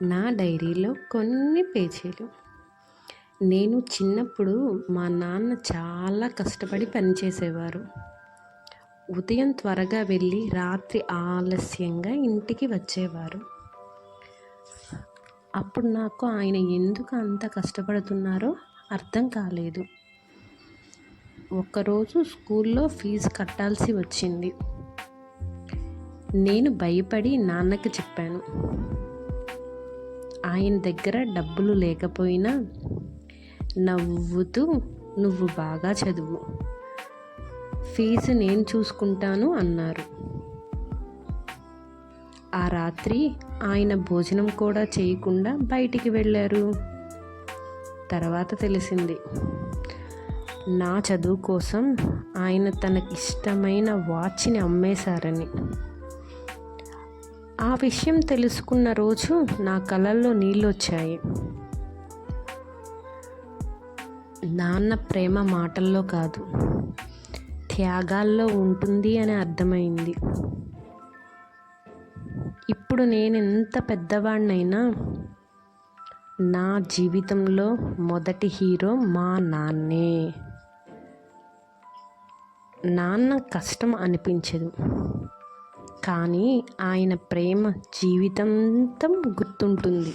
నా డైరీలో కొన్ని పేజీలు. నేను చిన్నప్పుడు మా నాన్న చాలా కష్టపడి పనిచేసేవారు. ఉదయం త్వరగా వెళ్ళి రాత్రి ఆలస్యంగా ఇంటికి వచ్చేవారు. అప్పుడు నాకు ఆయన ఎందుకు అంత కష్టపడుతున్నారో అర్థం కాలేదు. ఒకరోజు స్కూల్లో ఫీజు కట్టాల్సి వచ్చింది. నేను భయపడి నాన్నకి చెప్పాను. ఆయన దగ్గర డబ్బులు లేకపోయినా నవ్వుతూ, "నువ్వు బాగా చదువు, ఫీజు నేను చూసుకుంటాను" అన్నారు. ఆ రాత్రి ఆయన భోజనం కూడా చేయకుండా బయటికి వెళ్ళారు. తర్వాత తెలిసింది, నా చదువు కోసం ఆయన తనకిష్టమైన వాచ్ని అమ్మేశారని. ఆ విషయం తెలుసుకున్న రోజు నా కళ్ళల్లో నీళ్ళు వచ్చాయి. నాన్న ప్రేమ మాటల్లో కాదు, త్యాగాల్లో ఉంటుంది అని అర్థమైంది. ఇప్పుడు నేను ఎంత పెద్దవాడినైనా నా జీవితంలో మొదటి హీరో మా నాన్నే. నాన్న కష్టం అనిపించదు, కానీ ఆయన ప్రేమ జీవితాంతం గుర్తుంటుంది.